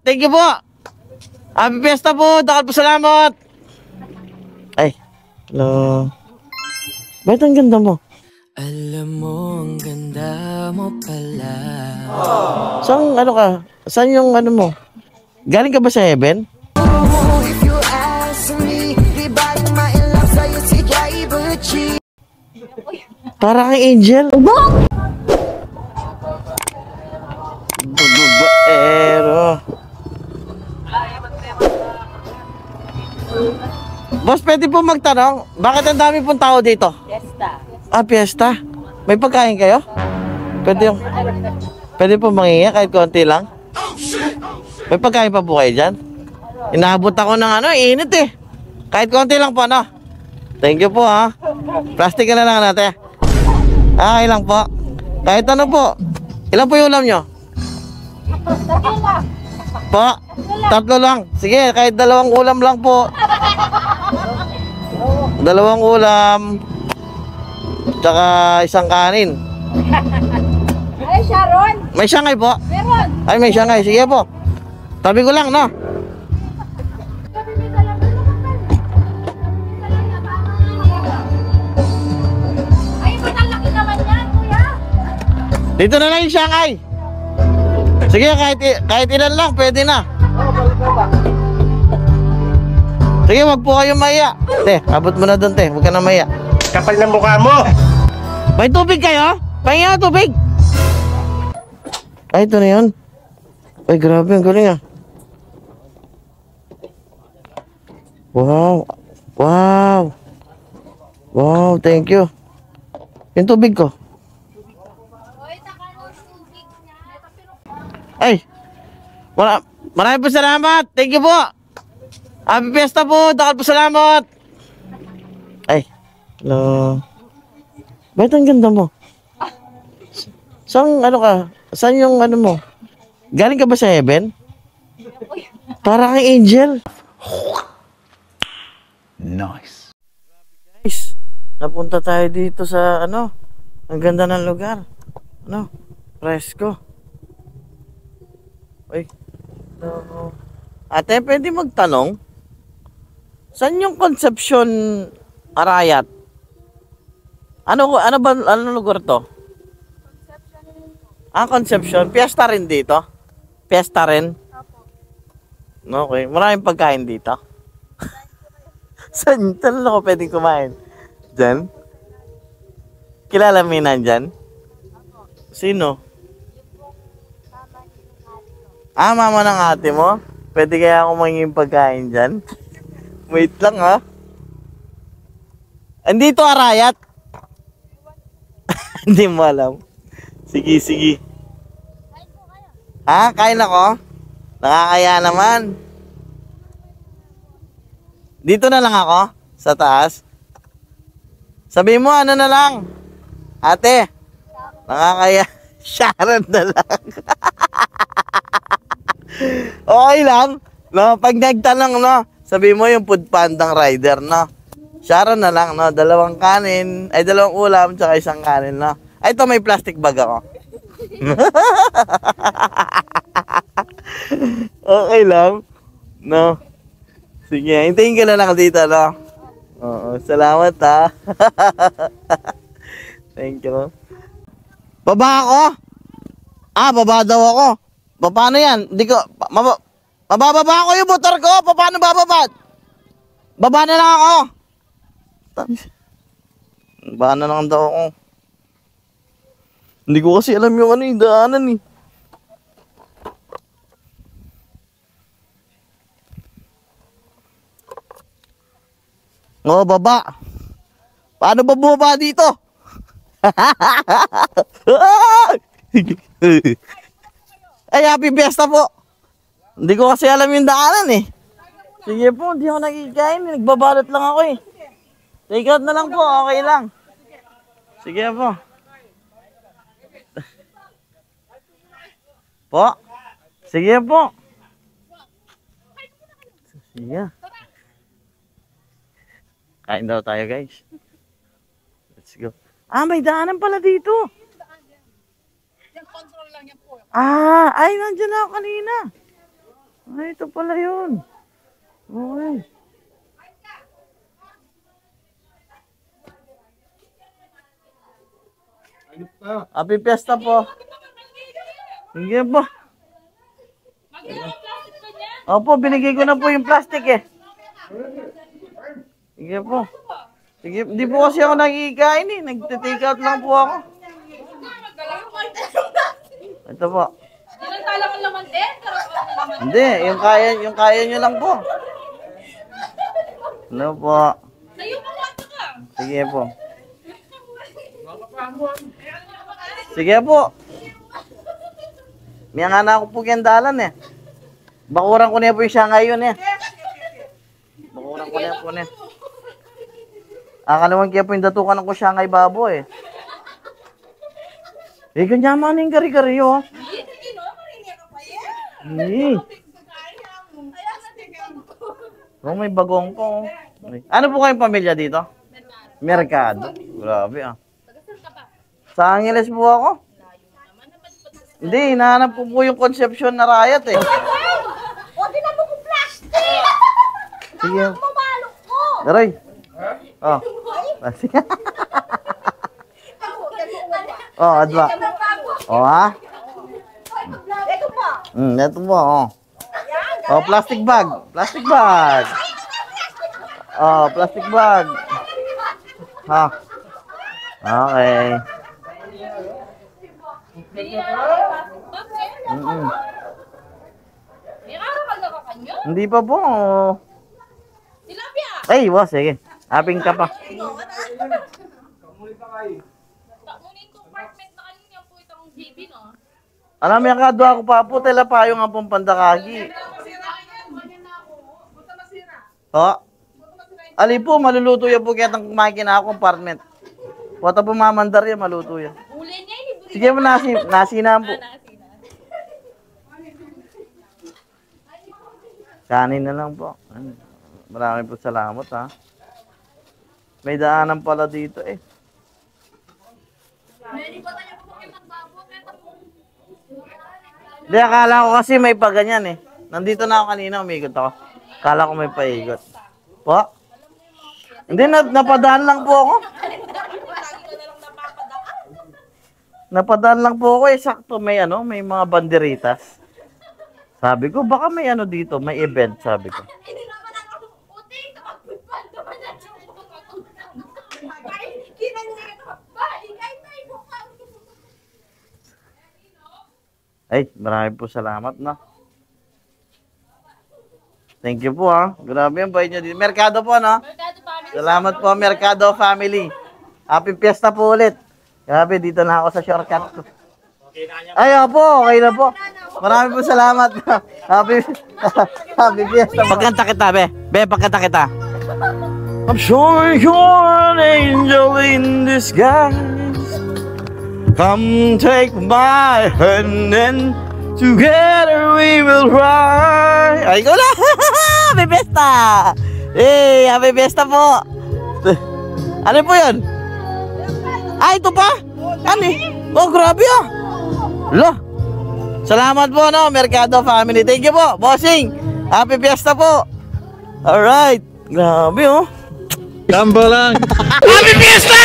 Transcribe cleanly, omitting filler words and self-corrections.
Thank you po. Happy Fiesta po. Dakal po salamat. Ay. Hello. Bakit ang ganda mo? Alam mo, ang ganda mo pala. Saan, ano ka? Saan yung ano mo? Galing ka ba sa heaven? If you ask me, di ba yung mailang sa'yo si Jay Bucci? Para kang angel. Babaero. Boss, pwede po magtanong, bakit ang dami pong tao dito? Fiesta. Ah, fiesta. May pagkain kayo? Pwede po mangingi kahit konti lang? May pagkain pa po kayo dyan? Inaabot ako ng ano, init eh. Kahit konti lang po, ano? Thank you po, ha. Plastic na lang natin. Ah, ilang po. Kahit ano po. Ilan po yung ulam nyo? Po? 3 lang. Sige, kahit 2 ulam lang po. 2 ulam. Tsaka 1 kanin. Ay, Sharon! May siyangay po? Meron! Ay, may siyangay. Sige po. Tabi ko lang, no? Ay, ba't ang laki naman yan, kuya? Dito na lang yung siyangay. Sige, kahit ilan lang, pwede na. Sige, wag po kayong maya. Te, abot mo na doon, te. Huwag ka na maya. Kapal ng mukha mo! May tubig kayo? Pahinga na tubig. Ay, ito na yun. Ay, grabe. Ang galing, ah. Wow. Wow. Wow, thank you. Yung tubig ko. Ay. Maraming po salamat. Thank you po. Happy Fiesta po. Dakal po salamat. Ay. Hello. Bakit ang ganda mo? Saan, ano ka? Saan yung ano mo? Galing ka ba sa heaven? Para kang angel. Nice. Guys, napunta tayo dito sa ano? Ang ganda ng lugar. Ano? Presko. Uy. No. Ate, pwede magtanong? Saan yung Concepcion Arayat? Ano lugar to? Ah, Concepcion. Fiesta rin dito? Fiesta rin? Okay. Maraming pagkain dito? Saan ako pwedeng kumain? Diyan? Kilala mo yun nandyan? Sino? Ah, mama ng ate mo? Pwede kaya ako mangingin pagkain dyan? Wait lang, ha? Andito Arayat? Hindi mo alam. Sige, sige. Ha? Kain ako? Nakakaya naman. Dito na lang ako? Sa taas? Sabi mo, ano na lang? Ate, nakakaya. Sharon na lang. Okay lang. No, pag nagtanong, no, sabi mo yung food pandang rider, no. Sharon na lang, no. 2 kanin, ay 2 ulam, tsaka 1 kanin, no. Ay, ito may plastic bag ako. Okay lang. No. Sige, hintayin ka na lang dito, no. Oo, salamat, ha. Thank you. Baba ako? Ah, baba daw ako. Paano yan? Hindi ko, mabababa ako yung motor ko. Paano bababa? Baba na lang ako. Baba na lang daw ako. Hindi ko kasi alam yung ano yung daanan eh. Oo, baba. Paano ba bumaba dito? Ay, happy fiesta po. Hindi ko kasi alam yung daanan eh. Sige po, hindi ako nakikain. Nagbabalot lang ako eh. Take out na lang po, okay lang. Sige po. Po? Sige po. Sige. Kain daw tayo guys. Let's go. Ah, may daanan pala dito. Ah, ay, nandiyan na ako kanina. Ay, ito pala yun. Okay. Happy Fiesta po. Sige po. Opo, binigay ko na po yung plastic eh. Sige po. Sige, hindi po kasi ako nagkikain eh. Nagte-take out lang po ako. Ito po. Ilang talang ang laman din? Hindi, yung kaya nyo lang po. Ano po? Sa'yo mo lang ka. Sige po. Sige po. May nga na ako po kendalan eh. Bakuran ko niya po yung siya ngayon eh. Bakuran ko niya po niya. Akalaman kaya po yung datukan ko siya ngay babo eh. Eh, ganyaman yung kari-kari oh. Eh. Oh, may bagong ko. Ano po kayong pamilya dito? Merkado. Grabe ah. Sa Angeles po ako. Hindi, hinahanap ko po yung Concepcion na riot eh. O, dinamo ko plastic! Sige. Mamalok ko! Daray. Oh. Sige. Oh, adwa. Oh, ha? Ito pa! Ito po, oh. Oh, plastic bag. Plastic bag. Oh, plastic bag. Ha. Okay. May araw ka na ka kanyo? Hindi pa po. Tilapia! Ay, was, sige. Aping ka pa. Takunin compartment na kanina po itong GB, no? Alam mo, kadwa ako pa po. Tela pa yung apong pandakagi. Oh. Ali po, maluluto yan po kaya itong kumain na ako compartment. Wata po mamandar yan, maluto yan. Uli niya, hindi Sige mo, nasinahan po. Kanin na lang po. Maraming po salamat ha. May daanan pala dito eh. Hindi, akala ko kasi may paganyan eh. Nandito na ako kanina, umikot ako. Akala ko may paigot. Po? Hindi, napadaan lang po ako. Napadaan lang po ako eh. Sakto may may mga banderitas. Sabi ko, baka may dito, may event, sabi ko. Hindi naman ako puting. Ay, marami po salamat na. Thank you po ha. Grabe ang bait nyo dito. Merkado po no? Merkado family. Salamat po Merkado family. Happy Fiesta po ulit. Grabe, dito na ako sa shortcut ko. Ay, opo, okay na po. Marami po salamat. Happy Fiesta. Pagkanta kita, be. Be, pagkanta kita. I'm sure you're an angel in disguise. Come take my hand and together we will ride. Ay, ko na! Happy Fiesta! Hey, Happy Fiesta po! Ano po yun? Ah, ito pa? Ano eh? Oh, grabe ah! Lo! Salamat po, no? Merkado family. Thank you po, bossing! Happy Fiesta po! Alright! Grabe oh! Tamba lang. Happy Fiesta!